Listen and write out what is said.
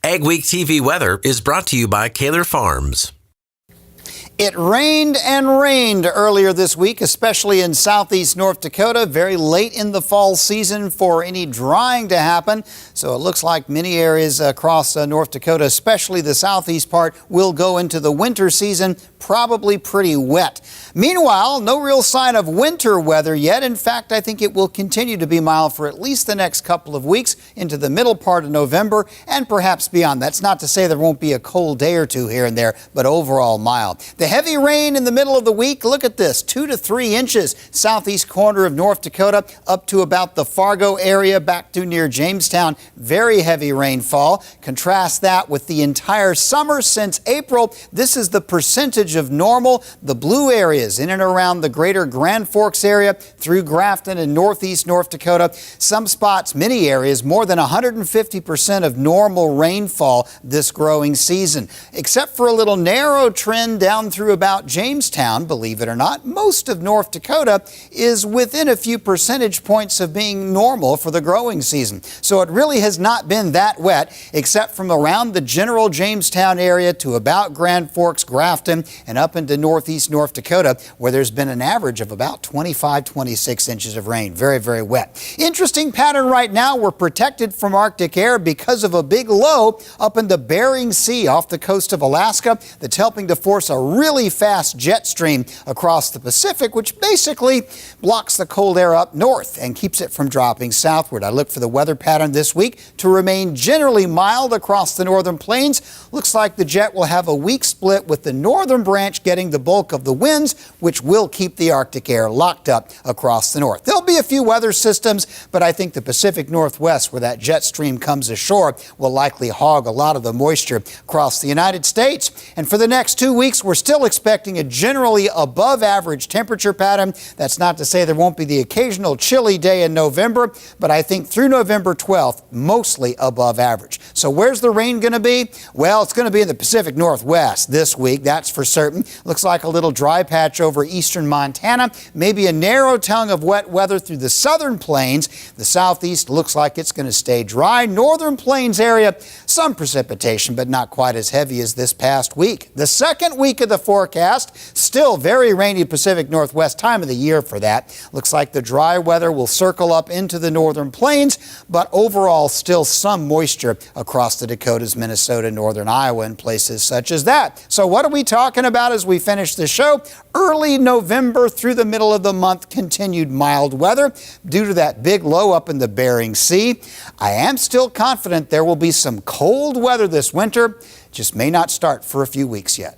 AgweekTV weather is brought to you by Kaler Farms. It rained and rained earlier this week, especially in southeast North Dakota, very late in the fall season for any drying to happen. So it looks like many areas across North Dakota, especially the southeast part, will go into the winter season, probably pretty wet. Meanwhile, no real sign of winter weather yet. In fact, I think it will continue to be mild for at least the next couple of weeks into the middle part of November and perhaps beyond. That's not to say there won't be a cold day or two here and there, but overall mild. The heavy rain in the middle of the week, look at this, 2 to 3 inches southeast corner of North Dakota up to about the Fargo area back to near Jamestown. Very heavy rainfall. Contrast that with the entire summer since April. This is the percentage of normal. The blue areas in and around the greater Grand Forks area through Grafton and northeast North Dakota. Some spots, many areas, more than 150% of normal rainfall this growing season. Except for a little narrow trend down through about Jamestown, believe it or not, most of North Dakota is within a few percentage points of being normal for the growing season. So it really has not been that wet, except from around the general Jamestown area to about Grand Forks, Grafton, and up into northeast North Dakota, where there's been an average of about 25, 26 inches of rain. Very, very wet. Interesting pattern right now. We're protected from Arctic air because of a big low up in the Bering Sea off the coast of Alaska that's helping to force a really fast jet stream across the Pacific, which basically blocks the cold air up north and keeps it from dropping southward. I look for the weather pattern this week to remain generally mild across the northern plains. Looks like the jet will have a weak split with the northern branch getting the bulk of the winds, which will keep the Arctic air locked up across the north. There'll be a few weather systems, but I think the Pacific Northwest, where that jet stream comes ashore, will likely hog a lot of the moisture across the United States. And for the next 2 weeks, we're still expecting a generally above average temperature pattern. That's not to say there won't be the occasional chilly day in November, but I think through November 12th, mostly above average. So where's the rain going to be? Well, it's going to be in the Pacific Northwest this week, that's for certain. Looks like a little dry patch over eastern Montana, maybe a narrow tongue of wet weather through the southern plains. The southeast looks like it's going to stay dry. Northern plains area, some precipitation, but not quite as heavy as this past week. The second week of the forecast, still very rainy Pacific Northwest, time of the year for that. Looks like the dry weather will circle up into the northern plains, but overall still some moisture across the Dakotas, Minnesota, northern Iowa, and places such as that. So what are we talking about as we finish the show? Early November through the middle of the month, continued mild weather due to that big low up in the Bering Sea. I am still confident there will be some cold weather this winter, just may not start for a few weeks yet.